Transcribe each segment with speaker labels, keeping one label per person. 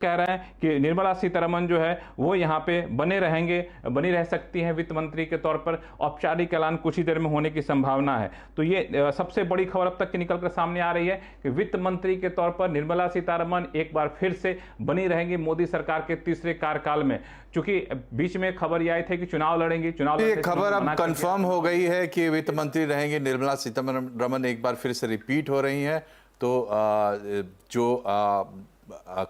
Speaker 1: कह रहे हैं कि निर्मला सीतारमण जो है वो यहाँ पे बनी रह सकती हैं वित्त मंत्री के तौर पर। औपचारिक ऐलान कुछ ही देर में होने की संभावना है। तो ये सबसे बड़ी खबर अब तक की निकल कर सामने आ रही है कि वित्त मंत्री के तौर पर निर्मला सीतारमण एक बार फिर से बनी रहेंगी मोदी सरकार के तीसरे कार्यकाल में। चूंकि बीच में खबर यह आई थी कि चुनाव लड़ेंगी,
Speaker 2: ये खबर अब कंफर्म हो गई है कि वित्त मंत्री रहेंगे निर्मला सीतारमण एक बार फिर से रिपीट हो रही हैं। तो जो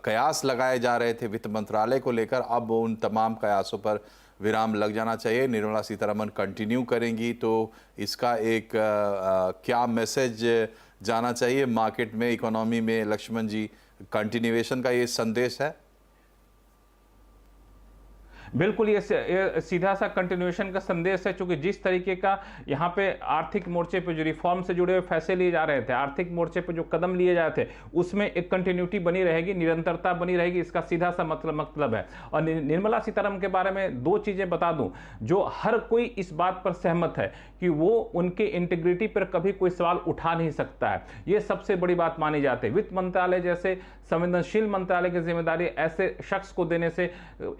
Speaker 2: कयास लगाए जा रहे थे वित्त मंत्रालय को लेकर, अब उन तमाम कयासों पर विराम लग जाना चाहिए। निर्मला सीतारमण कंटिन्यू करेंगी तो इसका एक क्या मैसेज जाना चाहिए मार्केट में, इकोनॉमी में? लक्ष्मण जी, कंटिन्यूएशन का ये संदेश है?
Speaker 1: बिल्कुल ये सीधा सा कंटिन्यूएशन का संदेश है। चूंकि जिस तरीके का यहाँ पे आर्थिक मोर्चे पे जो रिफॉर्म से जुड़े हुए फैसले लिए जा रहे थे, आर्थिक मोर्चे पे जो कदम लिए जा रहे थे, उसमें एक कंटिन्यूटी बनी रहेगी, निरंतरता बनी रहेगी, इसका सीधा सा मतलब है। और निर्मला सीतारमण के बारे में दो चीजें बता दूं जो हर कोई इस बात पर सहमत है कि वो उनके इंटीग्रिटी पर कभी कोई सवाल उठा नहीं सकता है। ये सबसे बड़ी बात मानी जाती है। वित्त मंत्रालय जैसे संवेदनशील मंत्रालय की जिम्मेदारी ऐसे शख्स को देने से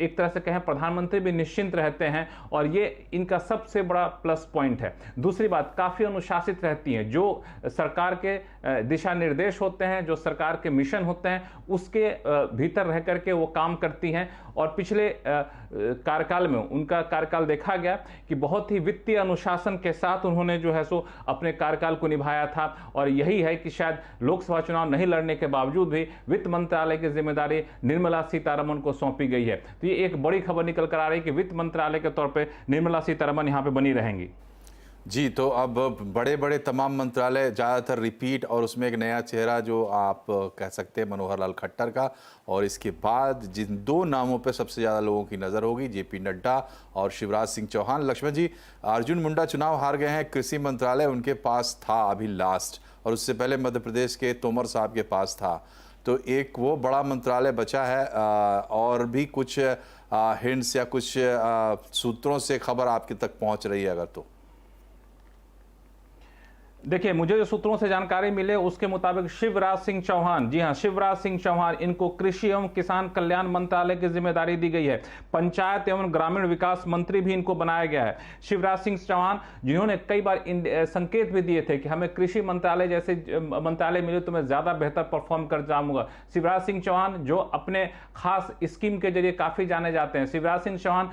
Speaker 1: एक तरह से कहें प्रधानमंत्री भी निश्चिंत रहते हैं, और ये इनका सबसे बड़ा प्लस पॉइंट है। दूसरी बात, काफी अनुशासित रहती हैं। जो सरकार के दिशा निर्देश होते हैं, जो सरकार के मिशन होते हैं, उसके भीतर रह करके वो काम करती हैं। और पिछले कार्यकाल में उनका कार्यकाल देखा गया कि बहुत ही वित्तीय अनुशासन के साथ उन्होंने जो है सो अपने कार्यकाल को निभाया था। और यही है कि शायद लोकसभा चुनाव नहीं लड़ने के बावजूद भी वित्त मंत्रालय की जिम्मेदारी निर्मला सीतारमण को सौंपी गई है। तो ये एक बड़ी खबर निकल कर आ रही है कि वित्त मंत्रालय के तौर पर निर्मला सीतारमण यहाँ पे बनी रहेंगी।
Speaker 2: जी, तो अब बड़े बड़े तमाम मंत्रालय ज़्यादातर रिपीट, और उसमें एक नया चेहरा जो आप कह सकते हैं मनोहर लाल खट्टर का। और इसके बाद जिन दो नामों पे सबसे ज़्यादा लोगों की नज़र होगी, जेपी नड्डा और शिवराज सिंह चौहान। लक्ष्मण जी, अर्जुन मुंडा चुनाव हार गए हैं, कृषि मंत्रालय उनके पास था अभी लास्ट, और उससे पहले मध्य प्रदेश के तोमर साहब के पास था। तो एक वो बड़ा मंत्रालय बचा है। और भी कुछ हिंट्स या कुछ सूत्रों से खबर आपके तक पहुँच रही है अगर तो?
Speaker 1: देखिए, मुझे जो सूत्रों से जानकारी मिले उसके मुताबिक शिवराज सिंह चौहान, जी हां, शिवराज सिंह चौहान, इनको कृषि एवं किसान कल्याण मंत्रालय की जिम्मेदारी दी गई है। पंचायत एवं ग्रामीण विकास मंत्री भी इनको बनाया गया है। शिवराज सिंह चौहान जिन्होंने कई बार संकेत भी दिए थे कि हमें कृषि मंत्रालय जैसे मंत्रालय मिले तो मैं ज्यादा बेहतर परफॉर्म कर जाऊंगा। शिवराज सिंह चौहान जो अपने खास स्कीम के जरिए काफी जाने जाते हैं। शिवराज सिंह चौहान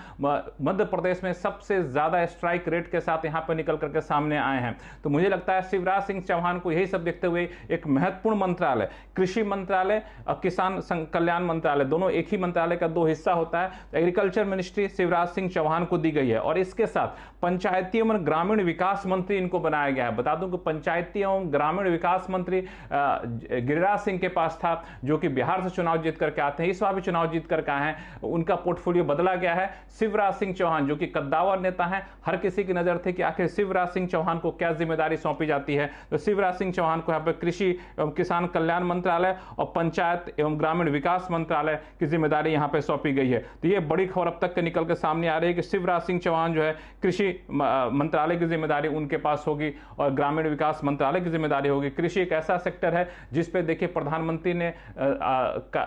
Speaker 1: मध्य प्रदेश में सबसे ज्यादा स्ट्राइक रेट के साथ यहाँ पर निकल करके सामने आए हैं। तो मुझे लगता है शिवराज सिंह चौहान को यही सब देखते हुए एक महत्वपूर्ण मंत्रालय, कृषि मंत्रालय और किसान कल्याण मंत्रालय, दोनों एक ही मंत्रालय का दो हिस्सा होता है। एग्रीकल्चर मिनिस्ट्री शिवराज सिंह चौहान को दी गई है। और इसके साथ पंचायती एवं ग्रामीण विकास मंत्री इनको बनाया गया है। बता दूं कि पंचायती एवं ग्रामीण विकास मंत्री गिरिराज सिंह के पास था, जो कि बिहार से चुनाव जीत करके आते हैं, इस बार भी चुनाव जीत करके आए हैं। उनका पोर्टफोलियो बदला गया है। शिवराज सिंह चौहान जो कि कद्दावर नेता हैं, हर किसी की नजर थी कि आखिर शिवराज सिंह चौहान को क्या जिम्मेदारी सौंपी जाती है। तो शिवराज सिंह चौहान को यहाँ पर कृषि एवं किसान कल्याण मंत्रालय और पंचायत एवं ग्रामीण विकास मंत्रालय की जिम्मेदारी यहाँ पे सौंपी गई है। तो ये बड़ी खबर अब तक के निकल के सामने आ रही है कि शिवराज सिंह चौहान जो है कृषि मंत्रालय की जिम्मेदारी उनके पास होगी और ग्रामीण विकास मंत्रालय की जिम्मेदारी होगी। कृषि एक ऐसा सेक्टर है जिसपे देखिए प्रधानमंत्री ने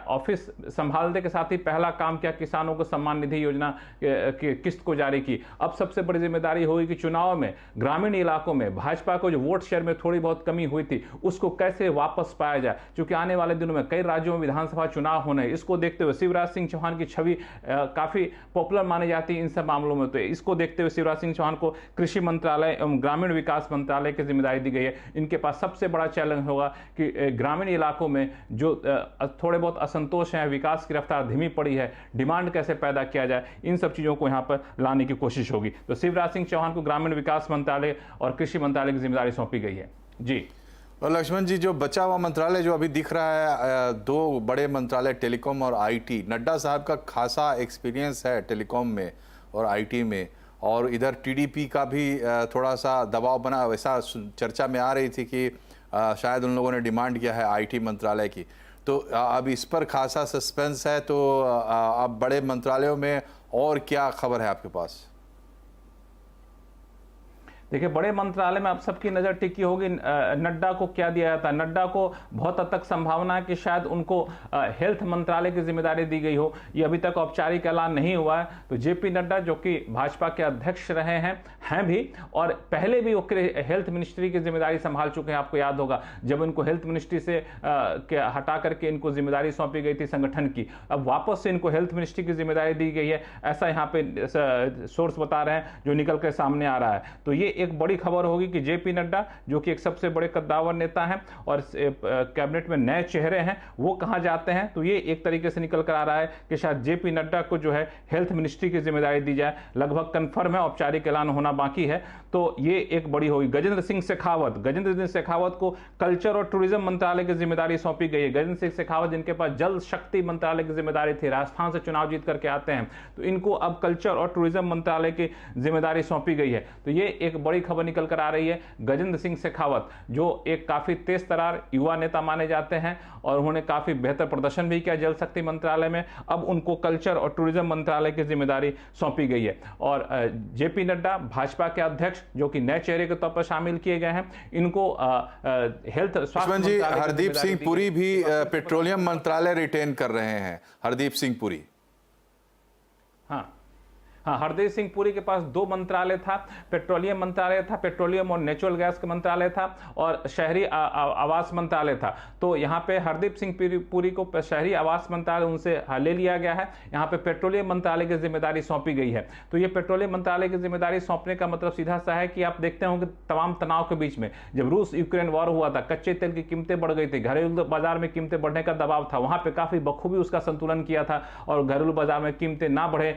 Speaker 1: ऑफिस संभालने के साथ ही पहला काम किया, किसानों को सम्मान निधि योजना की किस्त को जारी की। अब सबसे बड़ी जिम्मेदारी होगी कि चुनाव में ग्रामीण इलाकों में भाजपा को जो वोट शेयर में थोड़ी बहुत कमी हुई थी उसको कैसे वापस पाया जाए, क्योंकि आने वाले दिनों में कई राज्यों में विधानसभा चुनाव होने हैं। इसको देखते हुए शिवराज सिंह चौहान की छवि काफी पॉपुलर मानी जाती है इन सब मामलों में। तो इसको देखते हुए शिवराज सिंह चौहान को कृषि मंत्रालय एवं ग्रामीण विकास मंत्रालय की जिम्मेदारी दी गई है। इनके पास सबसे बड़ा चैलेंज होगा कि ग्रामीण इलाकों में जो थोड़े बहुत असंतोष है, विकास की रफ्तार धीमी पड़ी है, डिमांड कैसे पैदा किया जाए, इन सब चीजों को यहाँ पर लाने की कोशिश होगी। तो शिवराज सिंह चौहान को ग्रामीण विकास मंत्रालय और कृषि मंत्रालय की जिम्मेदारी सौंपी गई है। जी,
Speaker 2: और लक्ष्मण जी, जो बचा हुआ मंत्रालय जो अभी दिख रहा है, दो बड़े मंत्रालय टेलीकॉम और आईटी, नड्डा साहब का खासा एक्सपीरियंस है टेलीकॉम में और आईटी में, और इधर टीडीपी का भी थोड़ा सा दबाव बना, वैसा चर्चा में आ रही थी कि शायद उन लोगों ने डिमांड किया है आईटी मंत्रालय की। तो अब इस पर खासा सस्पेंस है। तो अब बड़े मंत्रालयों में और क्या खबर है आपके पास?
Speaker 1: देखिए, बड़े मंत्रालय में आप सबकी नज़र टिकी होगी नड्डा को क्या दिया जाता है। नड्डा को बहुत हद तक संभावना है कि शायद उनको हेल्थ मंत्रालय की जिम्मेदारी दी गई हो। ये अभी तक औपचारिक ऐलान नहीं हुआ है। तो जेपी नड्डा, जो कि भाजपा के अध्यक्ष रहे हैं भी, और पहले भी वो हेल्थ मिनिस्ट्री की जिम्मेदारी संभाल चुके हैं। आपको याद होगा जब इनको हेल्थ मिनिस्ट्री से हटा करके इनको जिम्मेदारी सौंपी गई थी संगठन की, अब वापस से इनको हेल्थ मिनिस्ट्री की जिम्मेदारी दी गई है, ऐसा यहाँ पे सोर्स बता रहे हैं जो निकल के सामने आ रहा है। तो ये एक बड़ी खबर होगी कि जेपी नड्डा, जो कि एक सबसे बड़े कद्दावर नेता हैं और कैबिनेट में नए चेहरे हैं, वो कहां जाते हैं। तो ये एक तरीके से निकल कर आ रहा है कि शायद जेपी नड्डा को जो है हेल्थ मिनिस्ट्री की जिम्मेदारी दी जाए। लगभग कंफर्म है, औपचारिक ऐलान होना बाकी है। तो ये एक बड़ी होगी। गजेंद्र सिंह शेखावत को कल्चर और टूरिज्म मंत्रालय की जिम्मेदारी सौंपी गई है। गजेंद्र सिंह शेखावत, जिनके पास जल शक्ति मंत्रालय की जिम्मेदारी थी, राजस्थान से चुनाव जीत करके आते हैं, तो इनको अब कल्चर और टूरिज्म मंत्रालय की जिम्मेदारी सौंपी गई है। तो ये एक बड़ी खबर निकल कर आ रही है। गजेंद्र सिंह शेखावत, जो एक काफी तेज तरार युवा नेता माने जाते हैं और उन्होंने काफी बेहतर प्रदर्शन भी किया जल शक्ति मंत्रालय में, अब उनको कल्चर और टूरिज्म मंत्रालय की जिम्मेदारी सौंपी गई है। और जेपी नड्डा, भाजपा के अध्यक्ष, जो कि नए चेहरे के तौर पर शामिल किए गए हैं, इनको हेल्थ स्वास्थ्य
Speaker 2: जी, हरदीप सिंह पुरी भी पेट्रोलियम मंत्रालय रिटेन कर रहे हैं। हरदीप सिंह पुरी,
Speaker 1: हाँ, हरदीप सिंह पुरी के पास दो मंत्रालय था। पेट्रोलियम मंत्रालय था, पेट्रोलियम और नेचुरल गैस का मंत्रालय था, और शहरी आवास मंत्रालय था। तो यहाँ पे हरदीप सिंह पुरी को शहरी आवास मंत्रालय उनसे ले लिया गया है। यहाँ पे पेट्रोलियम मंत्रालय की जिम्मेदारी सौंपी गई है। तो ये पेट्रोलियम मंत्रालय की जिम्मेदारी सौंपने का मतलब सीधा सा है कि आप देखते होंगे तमाम तनाव के बीच में, जब रूस यूक्रेन वॉर हुआ था, कच्चे तेल की कीमतें बढ़ गई थी, घरेलू बाजार में कीमतें बढ़ने का दबाव था, वहां पे काफी बखूबी उसका संतुलन किया था और घरेलू बाजार में कीमतें ना बढ़े,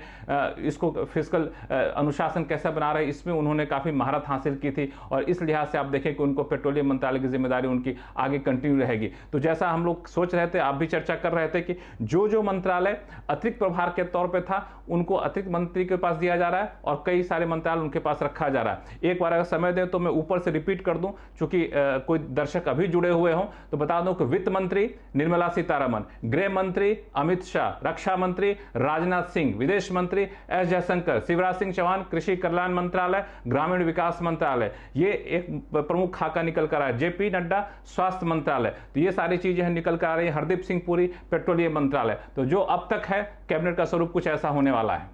Speaker 1: इसको फिस्कल अनुशासन कैसा बना रहे, इसमें उन्होंने काफी महारत हासिल की थी। और इस लिहाज से आप देखें कि उनको पेट्रोलियम मंत्रालय की जिम्मेदारी उनकी आगे कंटिन्यू रहेगी। तो जैसा हम लोग सोच रहे थे, आप भी चर्चा कर रहे थे कि जो मंत्रालय अतिरिक्त प्रभार के तौर पे था, उनको अतिरिक्त मंत्री के पास दिया जा रहा है और कई सारे मंत्रालय उनके पास रखा जा रहा है। एक बार अगर समय दे तो मैं ऊपर से रिपीट कर दूं, चूंकि कोई दर्शक अभी जुड़े हुए हों, तो बता दूं कि वित्त मंत्री निर्मला सीतारमण, गृह मंत्री अमित शाह, रक्षा मंत्री राजनाथ सिंह, विदेश मंत्री एस जयशंकर, शिवराज सिंह चौहान कृषि कल्याण मंत्रालय, ग्रामीण विकास मंत्रालय, ये एक प्रमुख खाका निकल कर आया। जेपी नड्डा स्वास्थ्य मंत्रालय, तो ये सारी चीजें निकल कर आ रही है। हरदीप सिंह पुरी पेट्रोलियम मंत्रालय। तो जो अब तक है, कैबिनेट का स्वरूप कुछ ऐसा होने वाला है।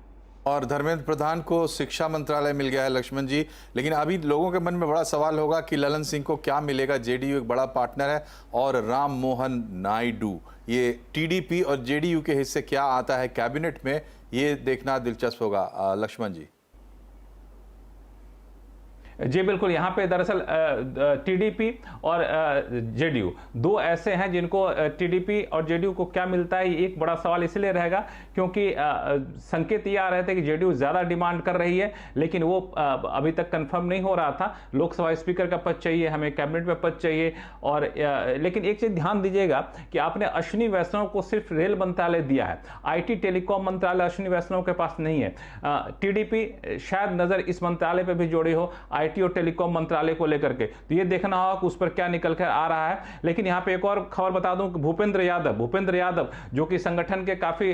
Speaker 2: और धर्मेंद्र प्रधान को शिक्षा मंत्रालय मिल गया है लक्ष्मण जी, लेकिन अभी लोगों के मन में बड़ा सवाल होगा कि ललन सिंह को क्या मिलेगा। जेडीयू एक बड़ा पार्टनर है, और राम मोहन नायडू, ये टीडीपी और जेडीयू के हिस्से क्या आता है कैबिनेट में, ये देखना दिलचस्प होगा। लक्ष्मण जी।
Speaker 1: जी बिल्कुल, यहाँ पे दरअसल टीडीपी और जेडीयू दो ऐसे हैं जिनको टीडीपी और जेडीयू को क्या मिलता है, ये एक बड़ा सवाल इसलिए रहेगा क्योंकि संकेत ये आ रहे थे कि जेडीयू ज़्यादा डिमांड कर रही है, लेकिन वो अभी तक कंफर्म नहीं हो रहा था। लोकसभा स्पीकर का पद चाहिए, हमें कैबिनेट में पद चाहिए। और लेकिन एक चीज़ ध्यान दीजिएगा कि आपने अश्विनी वैष्णव को सिर्फ रेल मंत्रालय दिया है, आईटी टेलीकॉम मंत्रालय अश्विनी वैष्णव के पास नहीं है। टीडीपी शायद नज़र इस मंत्रालय पर भी जोड़ी हो, आईटी और टेलीकॉम मंत्रालय को लेकर के, तो ये देखना होगा कि उस पर क्या निकल कर आ रहा है। लेकिन यहाँ पे एक और खबर बता दूं कि भूपेंद्र यादव जो कि संगठन के काफी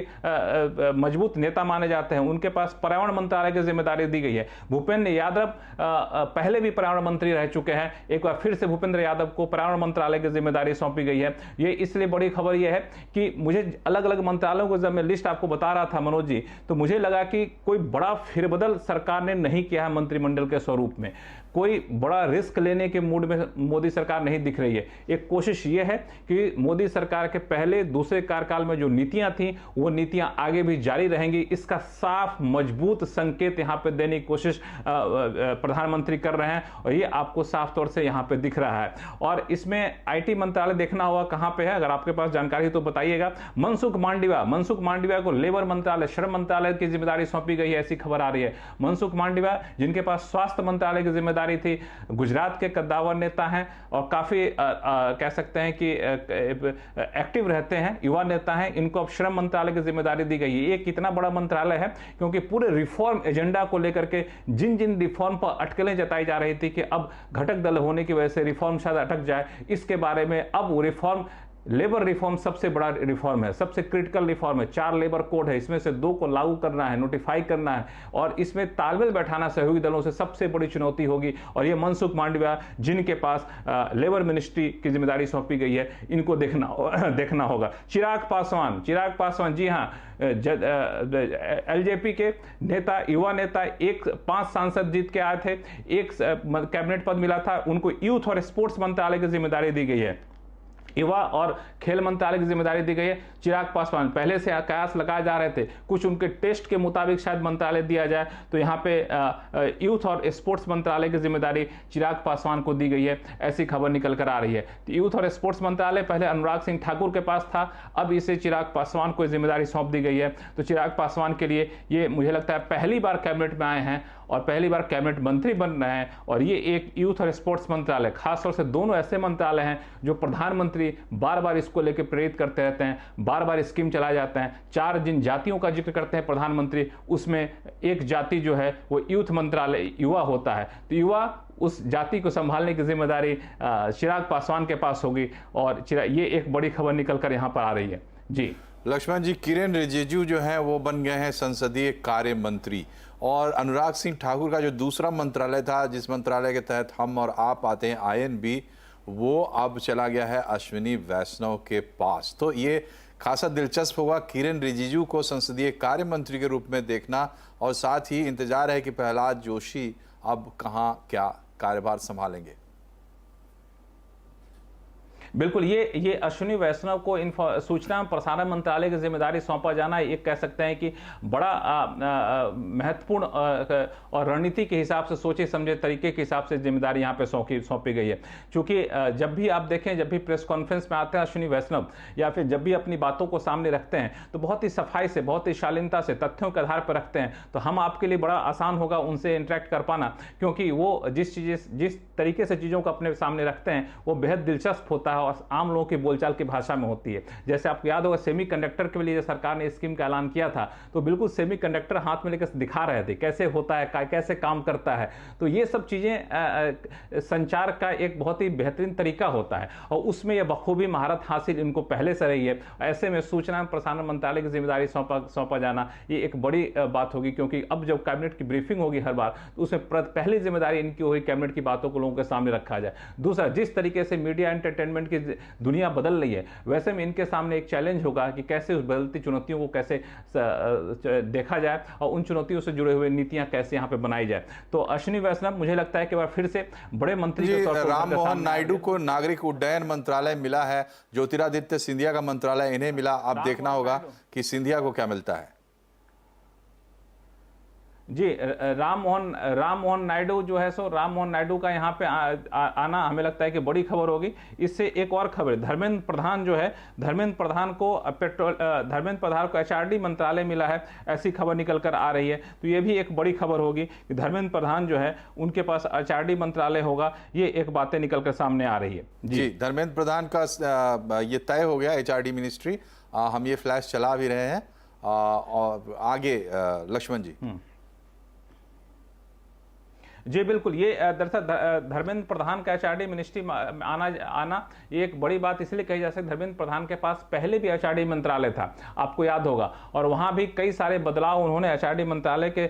Speaker 1: मजबूत नेता माने जाते हैं, उनके पास पर्यावरण मंत्रालय की जिम्मेदारी दी गई है। भूपेंद्र यादव पहले भी पर्यावरण मंत्री रह चुके हैं, एक बार फिर से भूपेंद्र यादव को पर्यावरण मंत्रालय की जिम्मेदारी सौंपी गई है। ये इसलिए बड़ी खबर यह है कि मुझे अलग अलग मंत्रालयों को जब मैं लिस्ट आपको बता रहा था मनोज जी, तो मुझे लगा कि कोई बड़ा फेरबदल सरकार ने नहीं किया है मंत्रिमंडल के स्वरूप में, कोई बड़ा रिस्क लेने के मूड में मोदी सरकार नहीं दिख रही है। एक कोशिश ये है कि मोदी सरकार के पहले दूसरे कार्यकाल में जो नीतियां थी, वो नीतियां आगे भी जारी रहेंगी, इसका साफ मजबूत संकेत यहां पे देने की कोशिश प्रधानमंत्री कर रहे हैं, और ये आपको साफ तौर से यहां पे दिख रहा है। और इसमें आईटी मंत्रालय देखना होगा कहां पे है, अगर आपके पास जानकारी तो बताइएगा। मनसुख मांडविया को लेबर मंत्रालय, श्रम मंत्रालय की जिम्मेदारी सौंपी गई है, ऐसी खबर आ रही है। मनसुख मांडविया, जिनके पास स्वास्थ्य मंत्रालय की जिम्मेदारी थी, गुजरात के कद्दावर नेता हैं और काफी कह सकते हैं कि एक्टिव रहते हैं, युवा नेता हैं, इनको अब श्रम मंत्रालय की जिम्मेदारी दी गई है। ये कितना बड़ा मंत्रालय है, क्योंकि पूरे रिफॉर्म एजेंडा को लेकर के जिन रिफॉर्म पर अटकलें जताई जा रही थी कि अब घटक दल होने की वजह से रिफॉर्म शायद अटक जाए, इसके बारे में अब वो रिफॉर्म लेबर रिफॉर्म सबसे बड़ा रिफॉर्म है, सबसे क्रिटिकल रिफॉर्म है। 4 लेबर कोड है, इसमें से 2 को लागू करना है, नोटिफाई करना है, और इसमें तालमेल बैठाना सहयोगी दलों से सबसे बड़ी चुनौती होगी। और ये मनसुख मांडविया जिनके पास लेबर मिनिस्ट्री की जिम्मेदारी सौंपी गई है, इनको देखना होगा। चिराग पासवान, जी हाँ, एलजेपी के नेता, युवा नेता, 5 सांसद जीत के आए थे, 1 कैबिनेट पद मिला था उनको। यूथ और स्पोर्ट्स मंत्रालय की जिम्मेदारी दी गई है, युवा और खेल मंत्रालय की जिम्मेदारी दी गई है। चिराग पासवान पहले से कयास लगाए जा रहे थे, कुछ उनके टेस्ट के मुताबिक शायद मंत्रालय दिया जाए, तो यहाँ पे यूथ और स्पोर्ट्स मंत्रालय की जिम्मेदारी चिराग पासवान को दी गई है, ऐसी खबर निकल कर आ रही है। तो यूथ और स्पोर्ट्स मंत्रालय पहले अनुराग सिंह ठाकुर के पास था, अब इसे चिराग पासवान को जिम्मेदारी सौंप दी गई है। तो चिराग पासवान के लिए ये मुझे लगता है पहली बार कैबिनेट में आए हैं और पहली बार कैबिनेट मंत्री बन रहे हैं। और ये एक यूथ और स्पोर्ट्स मंत्रालय, खासतौर से दोनों ऐसे मंत्रालय हैं जो प्रधानमंत्री बार बार इसको लेकर प्रेरित करते रहते हैं, बार बार स्कीम चलाए जाते हैं। 4 जिन जातियों का जिक्र करते हैं प्रधानमंत्री, उसमें एक जाति जो है वो यूथ मंत्रालय, युवा होता है। तो युवा, उस जाति को संभालने की जिम्मेदारी चिराग पासवान के पास होगी, और ये एक बड़ी खबर निकल कर यहाँ पर आ रही है। जी
Speaker 2: लक्ष्मण जी, किरेन रिजिजू जो हैं वो बन गए हैं संसदीय कार्य मंत्री, और अनुराग सिंह ठाकुर का जो दूसरा मंत्रालय था, जिस मंत्रालय के तहत हम और आप आते हैं, आईएनबी, वो अब चला गया है अश्विनी वैष्णव के पास। तो ये खासा दिलचस्प होगा किरेन रिजिजू को संसदीय कार्य मंत्री के रूप में देखना, और साथ ही इंतजार है कि प्रहलाद जोशी अब कहाँ क्या कार्यभार संभालेंगे।
Speaker 1: बिल्कुल, ये अश्विनी वैष्णव को सूचना एवं प्रसारण मंत्रालय की जिम्मेदारी सौंपा जाना, ये कह सकते हैं कि बड़ा महत्वपूर्ण और रणनीति के हिसाब से, सोचे समझे तरीके के हिसाब से जिम्मेदारी यहाँ पे सौंपी गई है। क्योंकि जब भी आप देखें, जब भी प्रेस कॉन्फ्रेंस में आते हैं अश्विनी वैष्णव, या फिर जब भी अपनी बातों को सामने रखते हैं, तो बहुत ही सफाई से, बहुत ही शालीनता से, तथ्यों के आधार पर रखते हैं। तो हम आपके लिए बड़ा आसान होगा उनसे इंटरेक्ट कर पाना, क्योंकि वो जिस तरीके से चीज़ों को अपने सामने रखते हैं वो बेहद दिलचस्प होता है और आम लोगों की बोलचाल की भाषा में होती है। जैसे आपको याद होगा, सेमीकंडक्टर के लिए सरकार ने स्कीम का ऐलान किया था, तो बिल्कुल सेमीकंडक्टर हाथ में लेकर दिखा रहे थे कैसे होता है, कैसे काम करता है। तो ये सब चीज़ें संचार का एक बहुत ही बेहतरीन तरीका होता है, और उसमें यह बखूबी महारत हासिल इनको पहले से रही है। ऐसे में सूचना एवं प्रसारण मंत्रालय की जिम्मेदारी सौंपा जाना ये एक बड़ी बात होगी, क्योंकि अब जब कैबिनेट की ब्रीफिंग होगी हर बार, तो उसमें पहली जिम्मेदारी इनकी होगी कैबिनेट की बातों को लोगों के सामने रखा जाए। दूसरा, जिस तरीके से मीडिया एंटरटेनमेंट की दुनिया बदल रही है, वैसे में इनके सामने एक चैलेंज होगा कि कैसे उस बदलती चुनौतियों को कैसे देखा जाए, और उन चुनौतियों से जुड़े हुए नीतियां कैसे यहाँ पे बनाई जाए। तो अश्विनी वैष्णव मुझे लगता है कि वह फिर से बड़े मंत्री के तौर पर,
Speaker 2: राम मोहन नायडू को नागरिक उड्डयन मंत्रालय मिला है, ज्योतिरादित्य सिंधिया का मंत्रालय इन्हें मिला। अब देखना होगा कि सिंधिया को क्या मिलता है।
Speaker 1: जी, राम मोहन नायडू जो है, सो राम मोहन नायडू का यहाँ पे आना हमें लगता है कि बड़ी खबर होगी। इससे एक और खबर, धर्मेंद्र प्रधान जो है, धर्मेंद्र प्रधान को एचआरडी मंत्रालय मिला है, ऐसी खबर निकल कर आ रही है। तो ये भी एक बड़ी खबर होगी कि धर्मेंद्र प्रधान जो है उनके पास एचआरडी मंत्रालय होगा, ये एक बातें निकल कर सामने आ रही है।
Speaker 2: जी, धर्मेंद्र प्रधान का ये तय हो गया, एचआरडी मिनिस्ट्री। हम ये फ्लैश चला भी रहे हैं, और आगे लक्ष्मण जी।
Speaker 1: जी बिल्कुल, ये दरअसल धर्मेंद्र प्रधान का एचआरडी मिनिस्ट्री आना ये एक बड़ी बात इसलिए कही जा सकती है। धर्मेंद्र प्रधान के पास पहले भी एचआरडी मंत्रालय था, आपको याद होगा, और वहां भी कई सारे बदलाव उन्होंने एचआरडी मंत्रालय के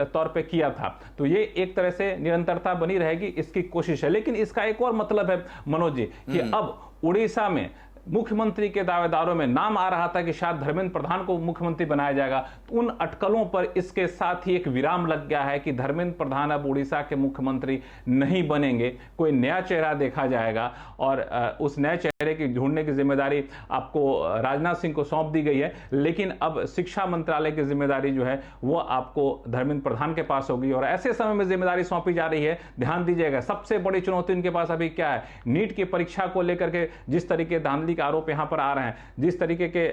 Speaker 1: तौर पे किया था। तो ये एक तरह से निरंतरता बनी रहेगी, इसकी कोशिश है। लेकिन इसका एक और मतलब है मनोज जी, कि अब उड़ीसा में मुख्यमंत्री के दावेदारों में नाम आ रहा था कि शायद धर्मेंद्र प्रधान को मुख्यमंत्री बनाया जाएगा। तो उन अटकलों पर इसके साथ ही एक विराम लग गया है कि धर्मेंद्र प्रधान अब उड़ीसा के मुख्यमंत्री नहीं बनेंगे, कोई नया चेहरा देखा जाएगा, और उस नए चेहरे की ढूंढने की जिम्मेदारी आपको राजनाथ सिंह को सौंप दी गई है। लेकिन अब शिक्षा मंत्रालय की जिम्मेदारी जो है वो आपको धर्मेंद्र प्रधान के पास होगी, और ऐसे समय में जिम्मेदारी सौंपी जा रही है। ध्यान दीजिएगा, सबसे बड़ी चुनौती इनके पास अभी क्या है, नीट की परीक्षा को लेकर के जिस तरीके धांधली के आरोप यहां पर आ रहे हैं, जिस तरीके के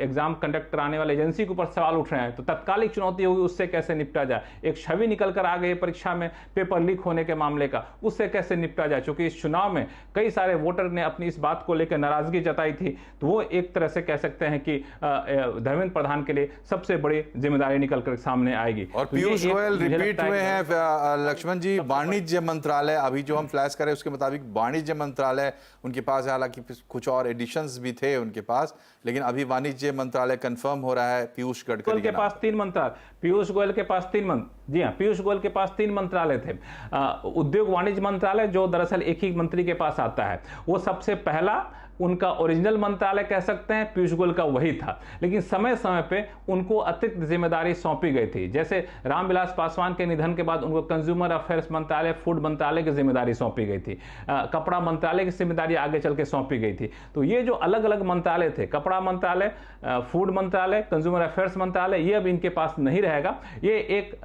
Speaker 1: एग्जाम कंडक्ट कराने वाले एजेंसी के ऊपर सवाल उठ रहे हैं, तो तत्कालिक चुनौती होगी उससे कैसे निपटा जाए। एक छवि निकल कर आ गई परीक्षा में पेपर लीक होने के मामले का, उससे कैसे निपटा जाए, क्योंकि इस चुनाव में कई सारे वोटर ने अपनी इस बात को लेकर नाराजगी जताई थी। तो वो एक तरह से कह सकते हैं कि धर्मेंद्र प्रधान के लिए सबसे बड़ी जिम्मेदारी निकल कर सामने आएगी।
Speaker 2: और पीयूष गोयल रिपीट हुए हैं लक्ष्मण जी। वाणिज्य मंत्रालय, अभी जो हम फ्लैश करें उसके मुताबिक वाणिज्य मंत्रालय उनके पास है, हालांकि कुछ और एडिशंस भी थे उनके पास, लेकिन अभी वाणिज्य मंत्रालय कंफर्म हो रहा है पीयूष गडकरी
Speaker 1: के पास 3 मंत्रालय, पीयूष गोयल के पास 3 जी हाँ, पीयूष गोयल के पास 3 मंत्रालय थे। उद्योग वाणिज्य मंत्रालय जो दरअसल एक ही मंत्री के पास आता है, वो सबसे पहला उनका ओरिजिनल मंत्रालय कह सकते हैं, पीयूष गोयल का वही था। लेकिन समय समय पे उनको अतिरिक्त जिम्मेदारी सौंपी गई थी। जैसे रामविलास पासवान के निधन के बाद उनको कंज्यूमर अफेयर्स मंत्रालय, फूड मंत्रालय की जिम्मेदारी सौंपी गई थी, कपड़ा मंत्रालय की जिम्मेदारी आगे चल के सौंपी गई थी। तो ये जो अलग अलग मंत्रालय थे, कपड़ा मंत्रालय, फूड मंत्रालय, कंज्यूमर अफेयर्स मंत्रालय, ये अब इनके पास नहीं रहेगा। ये एक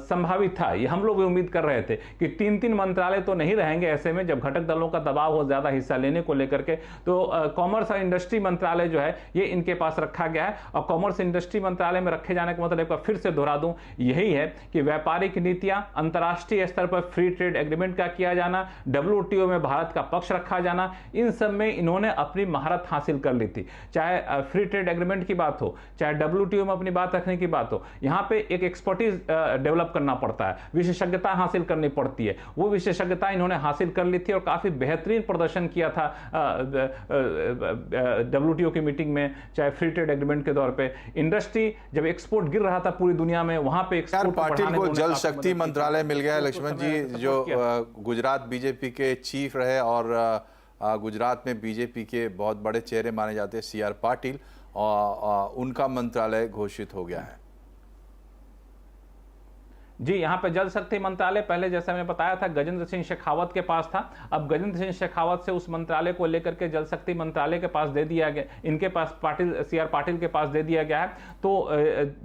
Speaker 1: संभावित था, ये हम लोग भी उम्मीद कर रहे थे कि 3-3 मंत्रालय तो नहीं रहेंगे। ऐसे में जब घटक दलों का दबाव हो ज्यादा हिस्सा लेने को लेकर के, तो कॉमर्स और इंडस्ट्री मंत्रालय जो है ये इनके पास रखा गया है। और कॉमर्स इंडस्ट्री मंत्रालय में रखे जाने का मतलब एक बार फिर से दोहरा दूं, यही है कि व्यापारिक नीतियां, अंतर्राष्ट्रीय स्तर पर फ्री ट्रेड एग्रीमेंट का किया जाना, WTO में भारत का पक्ष रखा जाना, इन सब में इन्होंने अपनी महारत हासिल कर ली थी। चाहे फ्री ट्रेड एग्रीमेंट की बात हो, चाहे WTO में अपनी बात रखने की बात हो, यहां पे एक एक्सपर्टीज डेवलप करना पड़ता है, विशेषज्ञता हासिल करनी पड़ती है। वो विशेषज्ञता इन्होंने हासिल कर ली थी और काफी बेहतरीन प्रदर्शन किया था WTO की मीटिंग में, चाहे फ्री ट्रेड एग्रीमेंट के तौर पे। इंडस्ट्री जब एक्सपोर्ट गिर रहा था पूरी दुनिया में, वहां पे एक्सपोर्ट
Speaker 2: पाटिल को जल शक्ति मंत्रालय मिल गया है। लक्ष्मण जी जो गुजरात बीजेपी के चीफ रहे और गुजरात में बीजेपी के बहुत बड़े चेहरे माने जाते हैं, CR पाटिल, और उनका मंत्रालय घोषित हो गया है।
Speaker 1: जी, यहाँ पे जल शक्ति मंत्रालय पहले जैसा मैंने बताया था गजेंद्र सिंह शेखावत के पास था। अब गजेंद्र सिंह शेखावत से उस मंत्रालय को लेकर के जल शक्ति मंत्रालय के पास दे दिया गया, इनके पास CR पाटिल के पास दे दिया गया है। तो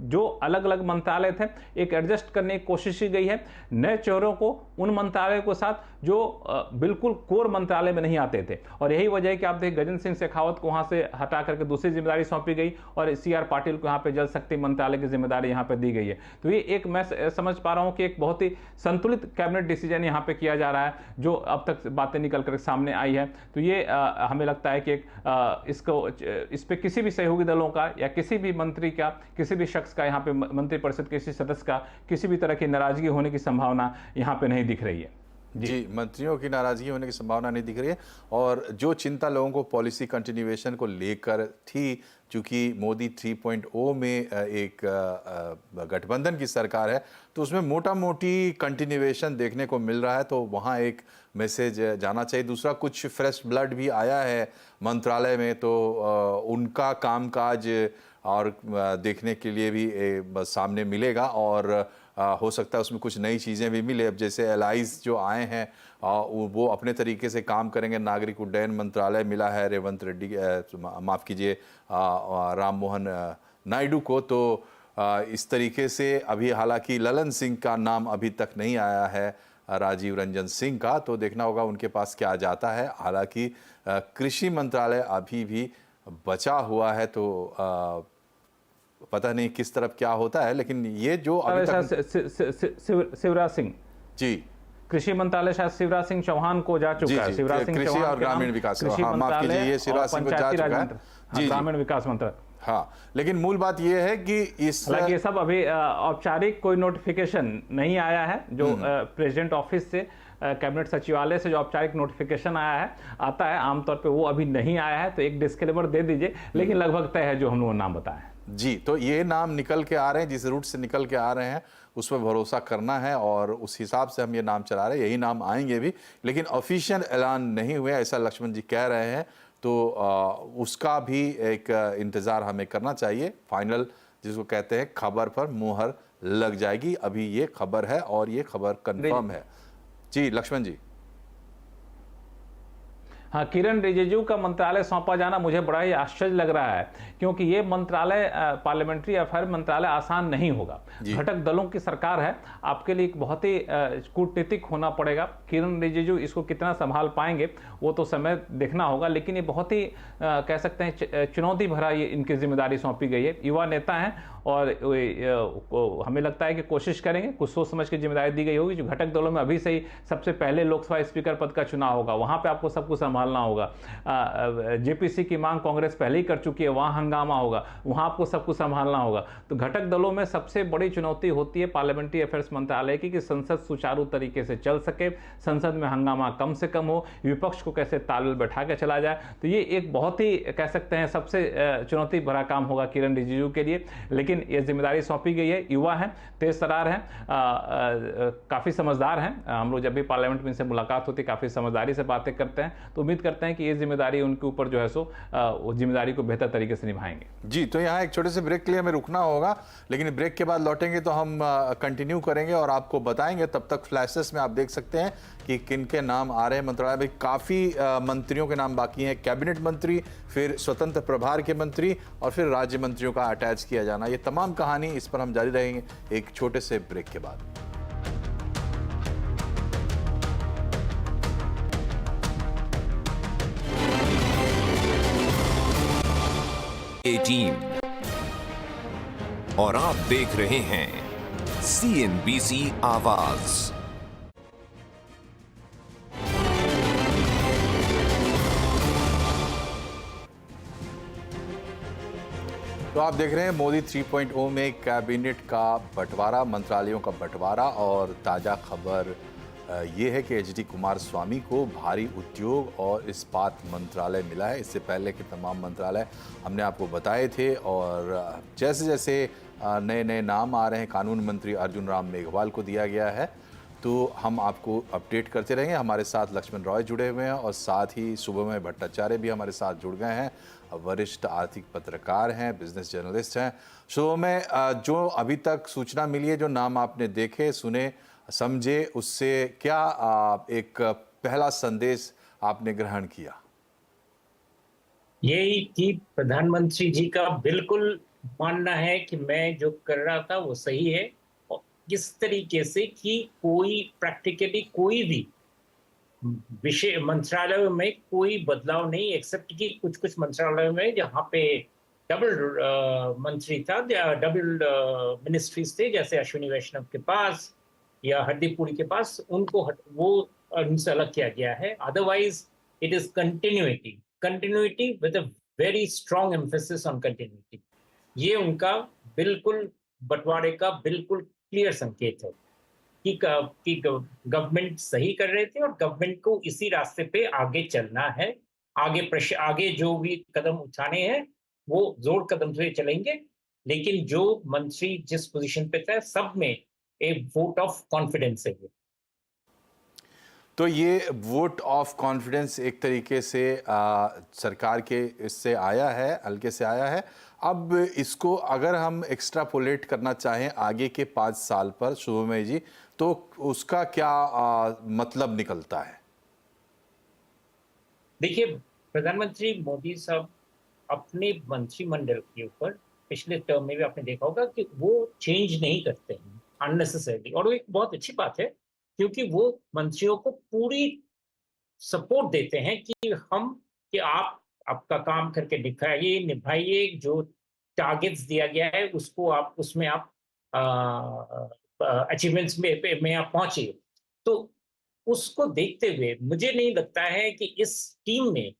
Speaker 1: जो अलग अलग मंत्रालय थे, एक एडजस्ट करने की कोशिश की गई है, नए चेहरों को उन मंत्रालयों के साथ जो बिल्कुल कोर मंत्रालय में नहीं आते थे। और यही वजह है कि आप देखिए गजेंद्र सिंह शेखावत को वहां से हटा करके दूसरी जिम्मेदारी सौंपी गई और CR पाटिल को यहाँ पे जल शक्ति मंत्रालय की जिम्मेदारी यहाँ पे दी गई है। तो ये एक मैं समझ पा रहा हूं कि एक बहुत ही संतुलित कैबिनेट डिसीजन यहां पे किया जा रहा है, जो अब तक बातें निकल कर सामने आई है। तो ये हमें लगता है कि इस पे किसी भी सहयोगी दलों का या किसी भी मंत्री का, किसी भी शख्स का, यहाँ पे मंत्रिपरिषद के किसी सदस्य का किसी भी तरह की नाराजगी होने की संभावना यहाँ पे नहीं दिख रही है।
Speaker 2: जी, मंत्रियों की नाराजगी होने की संभावना नहीं दिख रही है। और जो चिंता लोगों को पॉलिसी कंटिन्यूएशन को लेकर थी, चूंकि मोदी 3.0 में एक गठबंधन की सरकार है, तो उसमें मोटा मोटी कंटिन्यूएशन देखने को मिल रहा है, तो वहाँ एक मैसेज जाना चाहिए। दूसरा, कुछ फ्रेश ब्लड भी आया है मंत्रालय में, तो उनका कामकाज और देखने के लिए भी सामने मिलेगा और हो सकता है उसमें कुछ नई चीज़ें भी मिले। अब जैसे एलाइज जो आए हैं वो अपने तरीके से काम करेंगे। नागरिक उड्डयन मंत्रालय मिला है रेवंत रेड्डी, माफ़ कीजिए, राम मोहन नायडू को। तो इस तरीके से अभी हालांकि ललन सिंह का नाम अभी तक नहीं आया है, राजीव रंजन सिंह का, तो देखना होगा उनके पास क्या जाता है। हालांकि कृषि मंत्रालय अभी भी बचा हुआ है, तो पता नहीं किस तरफ क्या होता है, लेकिन ये जो अभी तक
Speaker 1: शिवराज सिंह
Speaker 2: जी
Speaker 1: कृषि मंत्रालय शायद शिवराज सिंह चौहान को जा चुका है। शिवराज सिंह
Speaker 2: कृषि और ग्रामीण विकास, हाँ माफ कीजिए, ये शिवराज सिंह को जा चुका है जी,
Speaker 1: ग्रामीण विकास मंत्रालय।
Speaker 2: हाँ, लेकिन मूल बात ये है कि इस
Speaker 1: हालांकि ये सब अभी औपचारिक कोई नोटिफिकेशन नहीं आया है, जो प्रेसिडेंट ऑफिस से, कैबिनेट सचिवालय से जो औपचारिक नोटिफिकेशन आया है, आता है आमतौर पे, वो अभी नहीं आया है। तो एक डिस्क्लेमर दे दीजिए, लेकिन लगभग तय है जो हम लोगों ने नाम बताया है।
Speaker 2: जी, तो ये नाम निकल के आ रहे हैं, जिस रूट से निकल के आ रहे हैं उस पर भरोसा करना है और उस हिसाब से हम ये नाम चला रहे हैं, यही नाम आएंगे भी। लेकिन ऑफिशियल ऐलान नहीं हुआ, ऐसा लक्ष्मण जी कह रहे हैं, तो उसका भी एक इंतज़ार हमें करना चाहिए। फाइनल जिसको कहते हैं खबर पर मुहर लग जाएगी, अभी ये खबर है और ये खबर कंफर्म है। जी लक्ष्मण जी।
Speaker 1: हाँ, किरण रिजिजू का मंत्रालय सौंपा जाना मुझे बड़ा ही आश्चर्य लग रहा है, क्योंकि ये मंत्रालय, पार्लियामेंट्री अफेयर मंत्रालय आसान नहीं होगा। घटक दलों की सरकार है, आपके लिए एक बहुत ही कूटनीतिक होना पड़ेगा। किरण रिजिजू इसको कितना संभाल पाएंगे वो तो समय देखना होगा, लेकिन ये बहुत ही कह सकते हैं चुनौती भरा ये इनकी जिम्मेदारी सौंपी गई है। युवा नेता हैं और हमें लगता है कि कोशिश करेंगे, कुछ सोच समझ के जिम्मेदारी दी गई होगी। जो घटक दलों में अभी से ही सबसे पहले लोकसभा स्पीकर पद का चुनाव होगा, वहां पे आपको सब कुछ संभालना होगा। जेपीसी की मांग कांग्रेस पहले ही कर चुकी है, वहां हंगामा होगा, वहां आपको सब कुछ संभालना होगा। तो घटक दलों में सबसे बड़ी चुनौती होती है पार्लियामेंट्री अफेयर्स मंत्रालय की, कि संसद सुचारू तरीके से चल सके, संसद में हंगामा कम से कम हो, विपक्ष को कैसे तालमेल बैठा के चला जाए। तो ये एक बहुत ही कह सकते हैं सबसे चुनौती भरा काम होगा किरण रिजिजू के लिए। लेकिन ये जिम्मेदारी सौंपी गई है, युवा हैं, तेज तरार हैं, काफ़ी समझदार हैं। हम लोग जब भी पार्लियामेंट में इनसे मुलाकात होती है काफ़ी समझदारी से बातें करते हैं, तो उम्मीद करते हैं कि ये जिम्मेदारी उनके ऊपर जो है सो वो जिम्मेदारी को बेहतर तरीके से निभाएंगे।
Speaker 2: जी, तो यहाँ एक छोटे से ब्रेक के लिए हमें रुकना होगा, लेकिन ब्रेक के बाद लौटेंगे तो हम कंटिन्यू करेंगे और आपको बताएंगे। तब तक फ्लैशेस में आप देख सकते हैं कि किन के नाम आ रहे हैं मंत्रालय में। काफ़ी मंत्रियों के नाम बाकी हैं, कैबिनेट मंत्री, फिर स्वतंत्र प्रभार के मंत्री और फिर राज्य मंत्रियों का अटैच किया जाना। ये तमाम कहानी, इस पर हम जारी रहेंगे एक छोटे से ब्रेक के बाद।
Speaker 3: टीम और आप देख रहे हैं CNBC आवाज।
Speaker 2: तो आप देख रहे हैं मोदी 3.0 में कैबिनेट का बंटवारा, मंत्रालयों का बंटवारा। और ताज़ा खबर ये है कि एचडी कुमारस्वामी को भारी उद्योग और इस्पात मंत्रालय मिला है। इससे पहले के तमाम मंत्रालय हमने आपको बताए थे, और जैसे जैसे नए नए नाम आ रहे हैं, कानून मंत्री अर्जुन राम मेघवाल को दिया गया है, तो हम आपको अपडेट करते रहेंगे। हमारे साथ लक्ष्मण रॉय जुड़े हुए हैं और साथ ही सुबहमय भट्टाचार्य भी हमारे साथ जुड़ गए हैं। वरिष्ठ आर्थिक पत्रकार हैं, बिजनेस जर्नलिस्ट हैं। सुबहमय, जो अभी तक सूचना मिली है, जो नाम आपने देखे, सुने, समझे, उससे क्या एक पहला संदेश आपने ग्रहण किया?
Speaker 4: यही कि प्रधानमंत्री जी का बिल्कुल मानना है कि मैं जो कर रहा था वो सही है, और किस तरीके से कि कोई प्रैक्टिकली कोई भी विषय मंत्रालयों में कोई बदलाव नहीं, एक्सेप्ट कि कुछ कुछ मंत्रालयों में जहाँ पे डबल मंत्री था, डबल मिनिस्ट्रीज थे, जैसे अश्विनी वैष्णव के पास या हरदीप पुरी के पास, वो उनसे अलग किया गया है। Otherwise it is continuity with a very strong emphasis on continuity. ये उनका बिल्कुल बंटवारे का बिल्कुल क्लियर संकेत है कि गवर्नमेंट सही कर रहे थे और गवर्नमेंट को इसी रास्ते पे आगे चलना है। आगे जो भी कदम उठाने हैं वो जोर कदम से चलेंगे, लेकिन जो मंत्री जिस पोजीशन पे था, सब में एक वोट ऑफ कॉन्फिडेंस है।
Speaker 2: तो ये वोट ऑफ कॉन्फिडेंस एक तरीके से सरकार के इससे आया है, हल्के से आया है। अब इसको अगर हम एक्स्ट्रापोलेट करना चाहें आगे के 5 साल पर शुभमय जी, तो उसका क्या मतलब निकलता है?
Speaker 4: देखिए, प्रधानमंत्री मोदी साहब अपने मंत्रिमंडल के ऊपर पिछले टर्म में भी आपने देखा होगा कि वो चेंज नहीं करते हैं अननेसेसरली, और वो एक बहुत अच्छी बात है, क्योंकि वो मंत्रियों को पूरी सपोर्ट देते हैं कि आप आपका काम करके दिखाइए, निभाइए, जो टारगेट्स दिया गया है उसको आप उसमें आप अचीवमेंट्स में आप पहुंचिए। तो उसको देखते हुए मुझे नहीं लगता है कि इस टीम में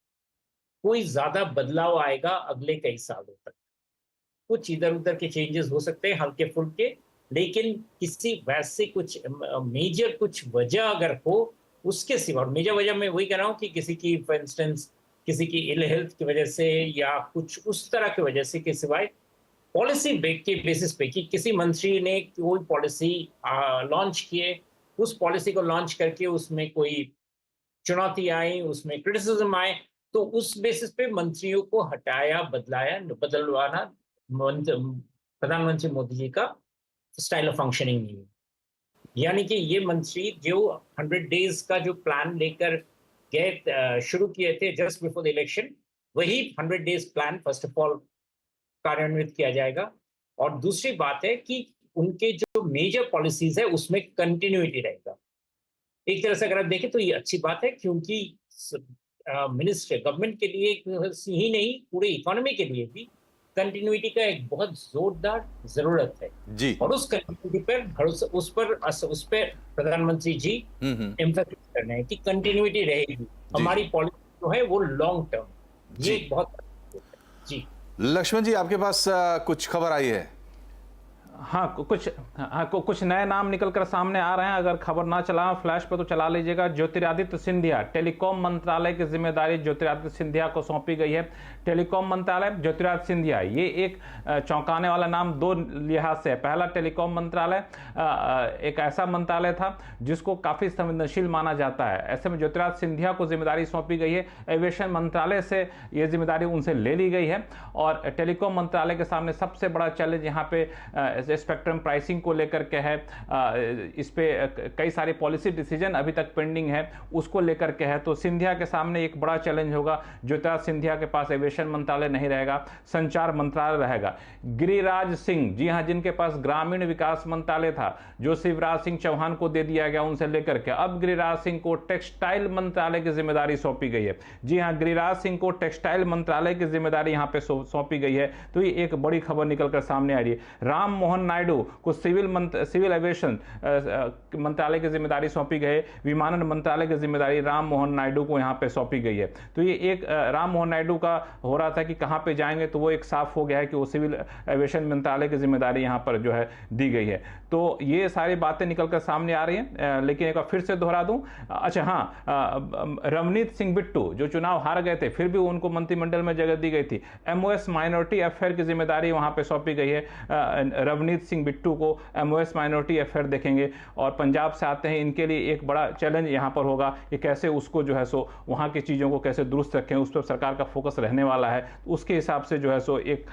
Speaker 4: कोई ज्यादा बदलाव आएगा अगले कई सालों तक। कुछ इधर उधर के चेंजेस हो सकते हैं हल्के फुल्के, लेकिन किसी वैसे कुछ मेजर कुछ वजह अगर हो, उसके सिवा, मेजर वजह मैं वही कह रहा हूँ कि किसी की फॉर इंस्टेंस किसी की इल हेल्थ की वजह से या कुछ उस तरह की वजह से के सिवाय पॉलिसी के बेसिस पे कि किसी मंत्री ने कोई पॉलिसी लॉन्च किए, उस पॉलिसी को लॉन्च करके उसमें कोई चुनौती आई, उसमें क्रिटिसिज्म आए, तो उस बेसिस पे मंत्रियों को हटाया, बदलवाना प्रधानमंत्री मोदी जी का स्टाइल ऑफ फंक्शनिंग नहीं है। यानी कि ये मंत्री जो 100 डेज का जो प्लान लेकर गए, शुरू किए थे जस्ट बिफोर द इलेक्शन, वही 100 days plan first of all कार्यान्वित किया जाएगा। और दूसरी बात है कि उनके जो मेजर पॉलिसीज है उसमें कंटिन्यूटी रहेगा। एक तरह से अगर आप देखें तो ये अच्छी बात है, क्योंकि मिनिस्ट्री गवर्नमेंट के लिए ही नहीं, पूरे इकोनॉमी के लिए भी कंटिन्यूटी का एक बहुत जोरदार जरूरत है
Speaker 2: जी।
Speaker 4: और उस कंटिन्यूटी पर भरोसा, उस पर प्रधानमंत्री जी एम्फेसाइज कर रहे हैं कि कंटिन्यूटी रहेगी, हमारी पॉलिसी जो है वो लॉन्ग टर्म, ये
Speaker 2: जी।
Speaker 4: एक बहुत बड़ी बात है। जी
Speaker 2: लक्ष्मण जी, आपके पास कुछ खबर आई है?
Speaker 1: कुछ नए नाम निकलकर सामने आ रहे हैं। अगर खबर ना चला फ्लैश पे तो चला लीजिएगा। ज्योतिरादित्य सिंधिया, टेलीकॉम मंत्रालय की जिम्मेदारी ज्योतिरादित्य सिंधिया को सौंपी गई है। टेलीकॉम मंत्रालय, ज्योतिरादित्य सिंधिया, ये एक चौंकाने वाला नाम दो लिहाज से है। पहला, टेलीकॉम मंत्रालय एक ऐसा मंत्रालय था जिसको काफी संवेदनशील माना जाता है, ऐसे में ज्योतिरादित्य सिंधिया को जिम्मेदारी सौंपी गई है। एविएशन मंत्रालय से ये जिम्मेदारी उनसे ले ली गई है और टेलीकॉम मंत्रालय के सामने सबसे बड़ा चैलेंज यहाँ पे स्पेक्ट्रम प्राइसिंग को लेकर के है। इस पे कई सारे पॉलिसी डिसीजन अभी तक पेंडिंग है, उसको लेकर के है। तो सिंधिया के सामने एक बड़ा चैलेंज होगा। ज्योतिरादित्य सिंधिया के पास एविएशन मंत्रालय नहीं रहेगा, संचार मंत्रालय रहेगा। गिरिराज सिंह, जी हां, जिनके पास ग्रामीण विकास मंत्रालय था, जो शिवराज सिंह चौहान को दे दिया गया उनसे लेकर के, अब गिरिराज सिंह को टेक्सटाइल मंत्रालय की जिम्मेदारी सौंपी गई है। जी हां, गिरिराज सिंह को टेक्सटाइल मंत्रालय की जिम्मेदारी यहां पे सौंपी गई है। तो ये एक बड़ी खबर निकलकर सामने आ रही है। राम मोहन नायडू को सिविल एविएशन मंत्रालय की जिम्मेदारी सौंपी गई है। विमानन मंत्रालय की जिम्मेदारी राम मोहन नायडू को यहां पे सौंपी गई है। तो ये एक राम मोहन नायडू का हो रहा था कि कहां पे जाएंगे, तो वो एक साफ हो गया है कि वो सिविल एविएशन मंत्रालय की जिम्मेदारी यहां पर जो है दी गई है। तो ये सारी बातें निकलकर सामने आ रही हैं। लेकिन एक बार फिर से दोहरा दूं, अच्छा हाँ, रवनीत सिंह बिट्टू जो चुनाव हार गए थे, फिर भी उनको मंत्रिमंडल में जगह दी गई थी। एमओएस माइनॉरिटी अफेयर की जिम्मेदारी वहां पे सौंपी गई है। रवनीत सिंह बिट्टू को एमओएस माइनॉरिटी अफेयर देखेंगे। और पंजाब से आते हैं, इनके लिए एक बड़ा चैलेंज यहाँ पर होगा कि कैसे उसको जो है सो वहाँ की चीज़ों को कैसे दुरुस्त रखें, उस पर सरकार का फोकस रहने वाला है। उसके हिसाब से जो है सो एक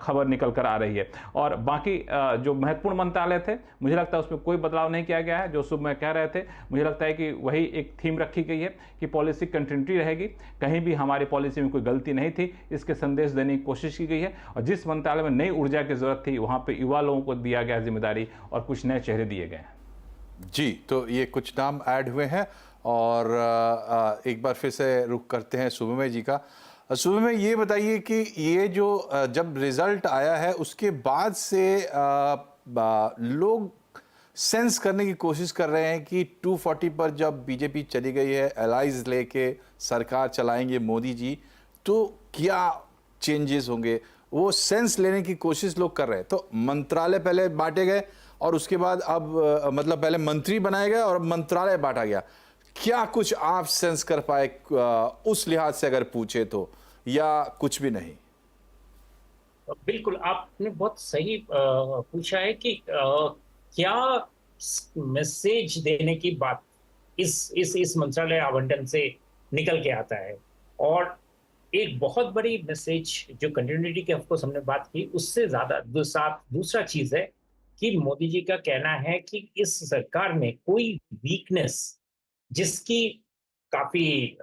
Speaker 1: खबर निकल कर आ रही है। और बाकी जो महत्वपूर्ण मंत्रालय थे, मुझे लगता है उसमें कोई बदलाव नहीं किया गया है। जो सुबह में कह रहे थे, मुझे लगता है कि वही एक थीम रखी गई है कि पॉलिसी कंटिन्यूटी रहेगी, कहीं भी हमारी पॉलिसी में कोई गलती नहीं थी, इसके संदेश देने की कोशिश की गई है। और जिस मंत्रालय में नई ऊर्जा की जरूरत थी, वहाँ पे युवा लोगों को दिया गया जिम्मेदारी और कुछ नए चेहरे दिए गए हैं।
Speaker 2: जी, तो ये कुछ नाम ऐड हुए हैं और एक बार फिर से रुख करते हैं सुबह जी का। सुबह में ये बताइए कि ये जो जब रिजल्ट आया है उसके बाद से लोग सेंस करने की कोशिश कर रहे हैं कि 240 पर जब बीजेपी चली गई है, एलाइज लेके सरकार चलाएंगे मोदी जी, तो क्या चेंजेस होंगे, वो सेंस लेने की कोशिश लोग कर रहे हैं। तो मंत्रालय पहले बांटे गए और उसके बाद अब मतलब पहले मंत्री बनाए गए और मंत्रालय बांटा गया। क्या कुछ आप सेंस कर पाए उस लिहाज से अगर पूछे तो, या कुछ भी नहीं?
Speaker 4: बिल्कुल, आपने बहुत सही पूछा है कि क्या मैसेज देने की बात इस मंत्रालय आवंटन से निकल के आता है। और एक बहुत बड़ी मैसेज जो कंटिन्यूटी की ऑफकोर्स हमने बात की, उससे ज्यादा दूसरा चीज है कि मोदी जी का कहना है कि इस सरकार में कोई वीकनेस जिसकी काफी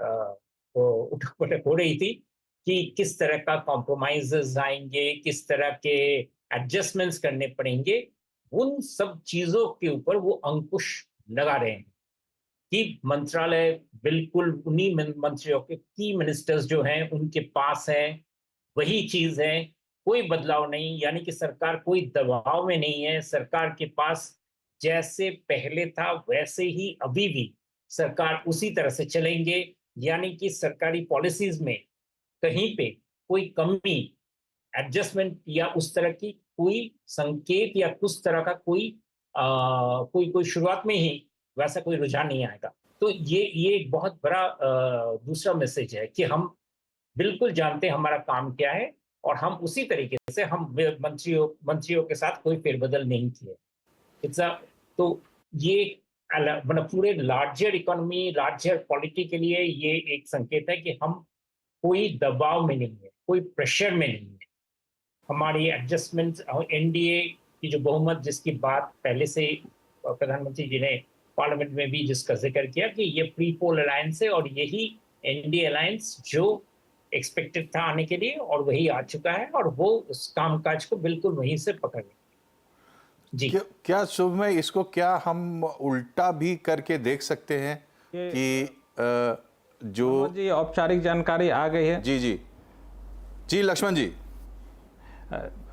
Speaker 4: उठक हो रही थी कि किस तरह का कॉम्प्रोमाइजेस आएंगे, किस तरह के एडजस्टमेंट्स करने पड़ेंगे, उन सब चीजों के ऊपर वो अंकुश लगा रहे हैं कि मंत्रालय बिल्कुल उन्हीं मंत्रियों के की मिनिस्टर्स जो हैं उनके पास है, वही चीज है, कोई बदलाव नहीं। यानी कि सरकार कोई दबाव में नहीं है, सरकार के पास जैसे पहले था वैसे ही अभी भी सरकार उसी तरह से चलेंगे। यानी कि सरकारी पॉलिसीज में कहीं पे कोई कमी, एडजस्टमेंट या उस तरह की कोई संकेत या उस तरह का कोई शुरुआत में ही वैसा कोई रुझान नहीं आएगा। तो ये एक बहुत बड़ा दूसरा मैसेज है कि हम बिल्कुल जानते हैं हमारा काम क्या है और हम उसी तरीके से हम मंत्रियों के साथ कोई फेरबदल नहीं किए। तो ये मतलब पूरे लार्जर इकोनॉमी, लार्जर पॉलिटी के लिए ये एक संकेत है कि हम कोई दबाव में नहीं है, कोई प्रेशर में नहीं है। हमारी एडजस्टमेंट, एनडीए की जो बहुमत जिसकी बात पहले से प्रधानमंत्री जी ने पार्लियामेंट में भी जिसका जिक्र किया कि ये प्री पोल अलायंस है और यही एनडीए अलायंस जो एक्सपेक्टेड था आने के लिए और वही आ चुका है और वो उस कामकाज को बिल्कुल वहीं से पकड़ जी।
Speaker 2: क्या शुभ में इसको क्या हम उल्टा भी करके देख सकते हैं कि जो
Speaker 1: जी औपचारिक जानकारी आ गई है।
Speaker 2: जी जी जी लक्ष्मण जी।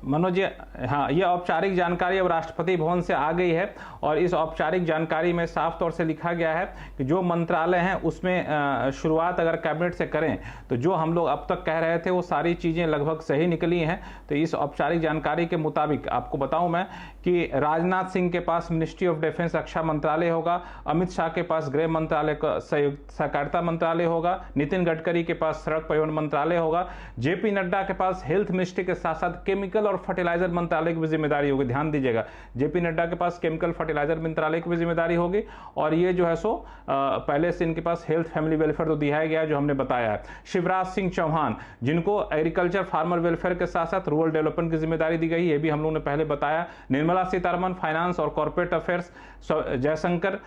Speaker 1: मनोज जी, हाँ, ये औपचारिक जानकारी अब राष्ट्रपति भवन से आ गई है और इस औपचारिक जानकारी में साफ तौर से लिखा गया है कि जो मंत्रालय हैं उसमें शुरुआत अगर कैबिनेट से करें तो जो हम लोग अब तक कह रहे थे वो सारी चीज़ें लगभग सही निकली हैं। तो इस औपचारिक जानकारी के मुताबिक आपको बताऊं मैं कि राजनाथ सिंह के पास मिनिस्ट्री ऑफ डिफेंस रक्षा मंत्रालय होगा, अमित शाह के पास गृह मंत्रालय का संयुक्त सहकारिता मंत्रालय होगा, नितिन गडकरी के पास सड़क परिवहन मंत्रालय होगा, जेपी नड्डा के पास हेल्थ मिनिस्ट्री के साथ साथ केमिकल और फर्टिलाइजर मंत्रालय की भी जिम्मेदारी होगी। ध्यान दीजिएगा, जेपी नड्डा के पास केमिकल फर्टिलाइजर मंत्रालय की भी जिम्मेदारी होगी और ये जो है सो पहले से इनके पास हेल्थ फैमिली वेलफेयर तो दिया गया है जो हमने बताया है। शिवराज सिंह चौहान जिनको एग्रीकल्चर फार्मर वेलफेयर के साथ साथ रूरल डेवलपमेंट की जिम्मेदारी दी गई, ये भी हम लोग ने पहले बताया। निर्मला सीतारमण फाइनेंस और कॉर्पोरेट अफेयर्स, जयशंकर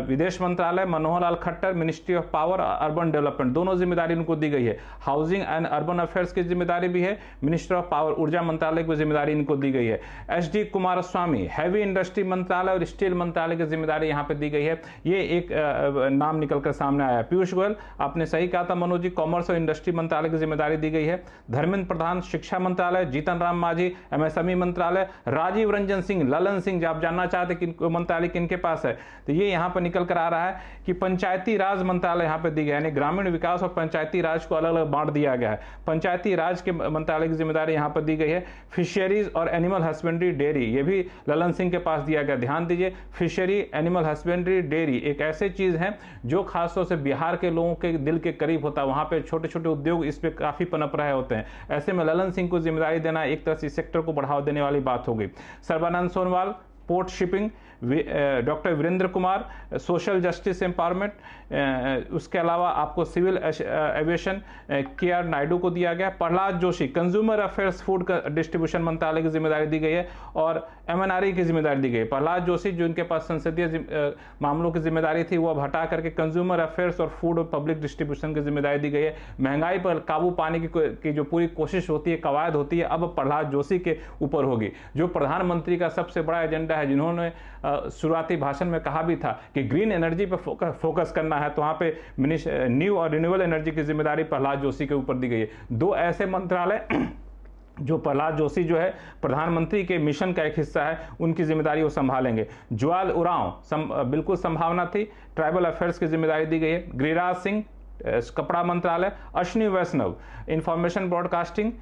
Speaker 1: विदेश मंत्रालय, Manohar Lal Khattar ministry of power urban development, दोनों जिम्मेदारी उनको दी गई है। हाउसिंग एंड अर्बन अफेयर्स की जिम्मेदारी भी है, मिनिस्टर ऑफ पावर ऊर्जा मंत्रालय की जिम्मेदारी इनको दी गई है। एसडी कुमारस्वामी हैवी इंडस्ट्री मंत्रालय और स्टील मंत्रालय की जिम्मेदारी यहां पे दी गई है। ये एक नाम निकलकर सामने आया। पीयूष गोयल, आपने सही कहा था मनोज जी, कॉमर्स और इंडस्ट्री मंत्रालय की जिम्मेदारी दी गई है। धर्मेंद्र प्रधान शिक्षा मंत्रालय, जीतन राम मांझी एमएसएमई मंत्रालय, राजीव रंजन सिंह ललन सिंह, आप जानना चाहते कि मंत्रालय किनके पास है तो ये यहां पर निकल कर आ रहा है कि पंचायती राज मंत्रालय यहां पर दी गई है, यानी ग्रामीण विकास और पंचायती राज को अलग अलग बांट दिया गया है। पंचायती राज के मंत्रालय की जिम्मेदारी यहां पर दी गई है। फिशरीज और एनिमल हस्बेंड्री डेयरी, ये भी ललन सिंह के पास दिया गया। ध्यान दीजिए, फिशरी एनिमल हस्बेंड्री डेयरी एक ऐसी चीज है जो खासतौर से बिहार के लोगों के दिल के करीब होता है, वहां पे छोटे छोटे उद्योग इस पे काफी पनप रहे होते हैं। ऐसे में ललन सिंह को जिम्मेदारी देना एक तरह से इस सेक्टर को बढ़ावा देने वाली बात हो गई। Sarbananda Sonowal port shipping, doctor Virendra Kumar social justice empowerment, उसके अलावा आपको सिविल एविएशन के आर नायडू को दिया गया। Prahlad Joshi consumer affairs food distribution मंत्रालय की जिम्मेदारी दी गई है और एमएनआरई की जिम्मेदारी दी गई है। प्रहलाद जोशी जो इनके पास संसदीय मामलों की जिम्मेदारी थी वो अब हटा करके कंज्यूमर अफेयर्स और फूड और पब्लिक डिस्ट्रीब्यूशन की जिम्मेदारी दी गई है। महंगाई पर काबू पाने की जो पूरी कोशिश होती है, कवायद होती है, अब प्रहलाद जोशी के ऊपर होगी। जो प्रधानमंत्री का सबसे बड़ा एजेंडा है, जिन्होंने शुरुआती भाषण में कहा भी था कि ग्रीन एनर्जी पर फोकस करना है, तो वहां पे न्यू और रिन्यूएबल एनर्जी की जिम्मेदारी प्रहलाद जोशी के ऊपर दी गई है। दो ऐसे मंत्रालय जो प्रहलाद जोशी जो है प्रधानमंत्री के मिशन का एक हिस्सा है, उनकी जिम्मेदारी वो संभालेंगे। ज्वाल उरांव बिल्कुल संभावना थी, ट्राइबल अफेयर्स की जिम्मेदारी दी गई है। गिरिराज सिंह कपड़ा मंत्रालय, Ashwini Vaishnaw information broadcasting,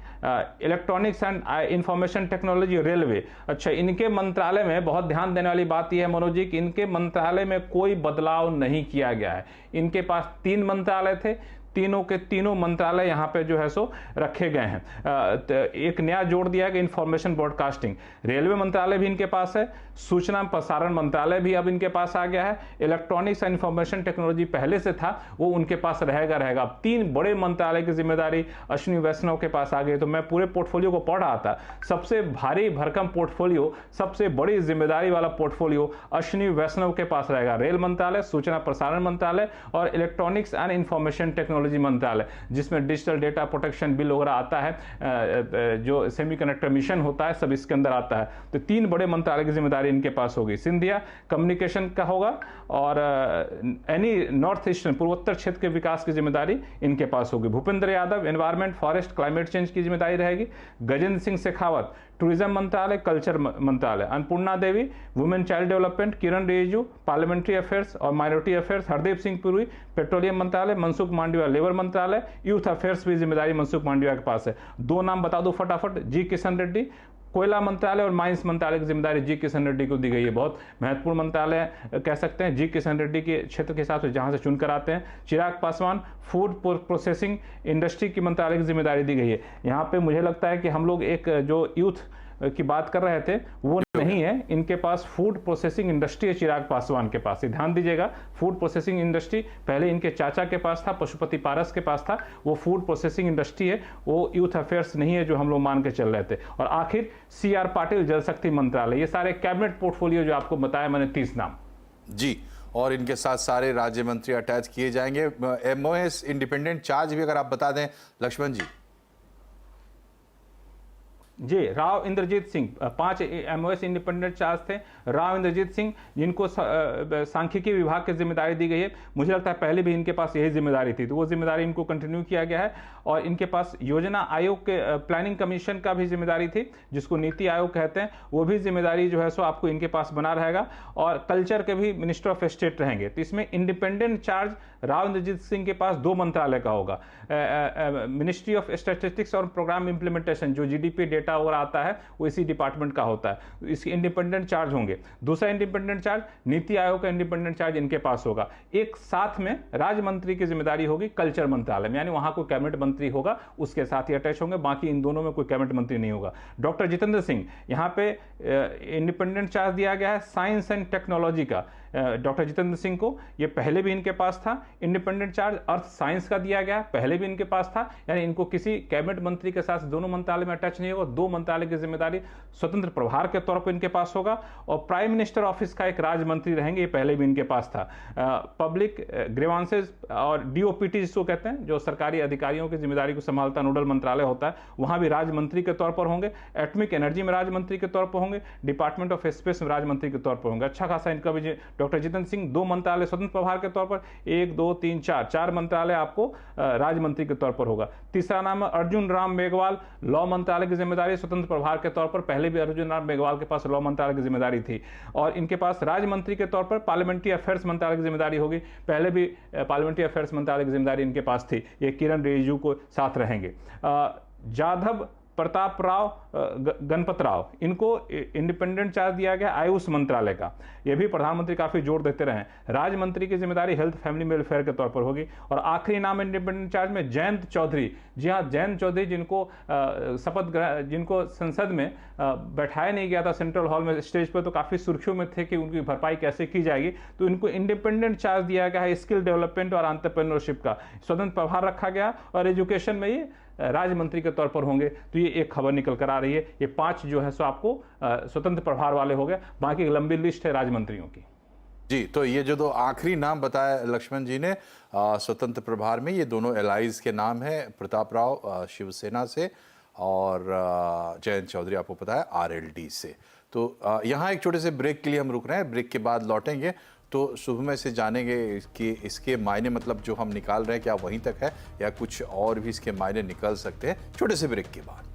Speaker 1: electronics and information technology, railway. अच्छा, इनके मंत्रालय में बहुत ध्यान देने वाली बात यह है मनोज जी कि इनके मंत्रालय में कोई बदलाव नहीं किया गया है। इनके पास 3 मंत्रालय थे, तीनों के तीनों मंत्रालय यहां पे जो है सो रखे गए हैं। एक नया जोड़ दिया है कि इंफॉर्मेशन ब्रॉडकास्टिंग। रेलवे मंत्रालय भी इनके पास है, सूचना प्रसारण मंत्रालय भी अब इनके पास आ गया है। इलेक्ट्रॉनिक्स एंड इंफॉर्मेशन टेक्नोलॉजी पहले से था, वो उनके पास रहेगा। अब 3 बड़े मंत्रालय की जिम्मेदारी अश्विनी वैष्णव के पास आ गई। तो मैं पूरे पोर्टफोलियो को पढ़ रहा था, सबसे भारी भरकम पोर्टफोलियो, सबसे बड़ी जिम्मेदारी वाला पोर्टफोलियो अश्विनी वैष्णव के पास रहेगा। रेल मंत्रालय, सूचना प्रसारण मंत्रालय और इलेक्ट्रॉनिक्स एंड इंफॉर्मेशन टेक्नोलॉजी मंत्रालय, जिसमें डिजिटल डेटा प्रोटेक्शन बिल वगैरह आता है, जो सेमीकंडक्टर मिशन होता है, सब इसके अंदर आता है। तो 3 बड़े मंत्रालय की जिम्मेदारी इनके पास होगी। सिंधिया कम्युनिकेशन का होगा और एनी नॉर्थ ईस्टर्न पूर्वोत्तर क्षेत्र के विकास की जिम्मेदारी इनके पास होगी। Bhupendra Yadav environment forest climate change की जिम्मेदारी रहेगी। गजेंद्र सिंह शेखावत टूरिज्म मंत्रालय, कल्चर मंत्रालय। अन्नपूर्णा देवी वुमेन चाइल्ड डेवलपमेंट। किरण रिजिजू पार्लियामेंट्री अफेयर्स और minority affairs. Hardeep Singh Puri petroleum मंत्रालय। मनसुख मांडविया लेबर मंत्रालय। यूथ अफेयर्स भी जिम्मेदारी मनसुख मांडविया के पास है। 2 नाम बता दो फटाफट, जी किशन रेड्डी कोयला मंत्रालय और माइंस मंत्रालय की जिम्मेदारी जी किशन रेड्डी को दी गई है। बहुत महत्वपूर्ण मंत्रालय कह सकते हैं, जी किशन रेड्डी के क्षेत्र के हिसाब से जहां से चुनकर आते हैं। Chirag Paswan food processing industry की मंत्रालय की जिम्मेदारी दी गई है। यहाँ पे मुझे लगता है कि हम लोग एक जो यूथ की बात कर रहे थे वो नहीं है, इनके पास फूड प्रोसेसिंग इंडस्ट्री है चिराग पासवान के पास। ध्यान दीजिएगा, फूड प्रोसेसिंग इंडस्ट्री पहले इनके चाचा के पास था, पशुपति पारस के पास था, वो फूड प्रोसेसिंग इंडस्ट्री है, वो यूथ अफेयर्स नहीं है जो हम लोग मान के चल रहे थे। और आखिर CR पाटिल जल शक्ति मंत्रालय। ये सारे कैबिनेट पोर्टफोलियो जो आपको बताया मैंने 30 नाम
Speaker 2: जी, और इनके साथ सारे राज्य मंत्री अटैच किए जाएंगे। MOS इंडिपेंडेंट चार्ज भी अगर आप बता दें लक्ष्मण जी।
Speaker 1: जी, Rao Inderjit Singh, 5 MOS independent charge थे। राव इंद्रजीत सिंह, जिनको सांख्यिकी विभाग की जिम्मेदारी दी गई है, मुझे लगता है पहले भी इनके पास यही जिम्मेदारी थी, तो वो जिम्मेदारी इनको कंटिन्यू किया गया है। और इनके पास योजना आयोग के प्लानिंग कमीशन का भी जिम्मेदारी थी, जिसको नीति आयोग कहते हैं, वो भी जिम्मेदारी जो है सो आपको इनके पास बना रहेगा। और कल्चर के भी मिनिस्टर ऑफ स्टेट रहेंगे। तो इसमें इंडिपेंडेंट चार्ज राव इंद्रजीत सिंह के पास 2 मंत्रालय का होगा, मिनिस्ट्री ऑफ स्टैटिस्टिक्स और प्रोग्राम इंप्लीमेंटेशन, जो जीडीपी डेटा वगैरह आता है वो इसी डिपार्टमेंट का होता है, इसके इंडिपेंडेंट चार्ज होंगे। दूसरा इंडिपेंडेंट चार्ज नीति आयोग का इंडिपेंडेंट चार्ज इनके पास होगा। एक साथ में राज्य मंत्री की जिम्मेदारी होगी कल्चर मंत्रालय में, यानी वहां कोई कैबिनेट मंत्री होगा उसके साथ ही अटैच होंगे, बाकी इन दोनों में कोई कैबिनेट मंत्री नहीं होगा। डॉक्टर जितेंद्र सिंह, यहाँ पे इंडिपेंडेंट चार्ज दिया गया है साइंस एंड टेक्नोलॉजी का। डॉक्टर जितेंद्र सिंह को ये पहले भी इनके पास था इंडिपेंडेंट चार्ज, अर्थ साइंस का दिया गया, पहले भी इनके पास था, यानी इनको किसी कैबिनेट मंत्री के साथ दोनों मंत्रालय में अटैच नहीं होगा। 2 मंत्रालय की जिम्मेदारी स्वतंत्र प्रभार के तौर पर इनके पास होगा। और प्राइम मिनिस्टर ऑफिस का एक राज्य मंत्री रहेंगे, ये पहले भी इनके पास था। पब्लिक ग्रीवांसेस और डीओपीटी जिसको कहते हैं, जो सरकारी अधिकारियों की जिम्मेदारी को संभालता नोडल मंत्रालय होता है, वहां भी राज्य मंत्री के तौर पर होंगे। एटॉमिक एनर्जी में राज्य मंत्री के तौर पर होंगे, डिपार्टमेंट ऑफ स्पेस में राज्य मंत्री के तौर पर होंगे। अच्छा खासा इनका भी डॉक्टर जितेंद्र सिंह 2 मंत्रालय स्वतंत्र प्रभार के तौर पर, 1 2 3 4 मंत्रालय आपको राज्य मंत्री के तौर पर होगा। तीसरा नाम है अर्जुन राम मेघवाल, लॉ मंत्रालय की जिम्मेदारी स्वतंत्र प्रभार के तौर पर, पहले भी अर्जुन राम मेघवाल के पास लॉ मंत्रालय की जिम्मेदारी थी। और इनके पास राज्य मंत्री के तौर पर पार्लियामेंट्री अफेयर्स मंत्रालय की जिम्मेदारी होगी, पहले भी पार्लियामेंट्री अफेयर्स मंत्रालय की जिम्मेदारी इनके पास थी, ये किरण रिजिजू को साथ रहेंगे। जाधव प्रताप राव गणपत राव, इनको इंडिपेंडेंट चार्ज दिया गया आयुष मंत्रालय का। यह भी प्रधानमंत्री काफी जोर देते रहे। राज्य मंत्री की जिम्मेदारी हेल्थ फैमिली वेलफेयर के तौर पर होगी। और आखिरी नाम इंडिपेंडेंट चार्ज में जयंत चौधरी, जी हाँ, जयंत चौधरी, जिनको संसद में बैठाया नहीं गया था सेंट्रल हॉल में स्टेज पर, तो काफी सुर्खियों में थे कि उनकी भरपाई कैसे की जाएगी, तो इनको इंडिपेंडेंट चार्ज दिया गया है स्किल डेवलपमेंट और एंटरप्रेन्योरशिप का। स्वतंत्र प्रभार रखा गया और एजुकेशन में ये राज्य मंत्री के तौर पर होंगे। तो ये एक खबर निकल कर आ रही है। ये 5 जो है सो आपको स्वतंत्र प्रभार वाले हो गए, बाकी एक लंबी लिस्ट है राज्य मंत्रियों की।
Speaker 2: जी, तो ये जो 2 आखिरी नाम बताया लक्ष्मण जी ने स्वतंत्र प्रभार में, ये दोनों एलाइज के नाम है, प्रताप राव शिवसेना से और जयंत चौधरी आपको पता है आरएलडी से। तो यहाँ एक छोटे से ब्रेक के लिए हम रुक रहे हैं, ब्रेक के बाद लौटेंगे तो सुबह से जानेंगे कि इसके मायने, मतलब जो हम निकाल रहे हैं क्या वहीं तक है या कुछ और भी इसके मायने निकल सकते हैं, छोटे से ब्रेक के बाद।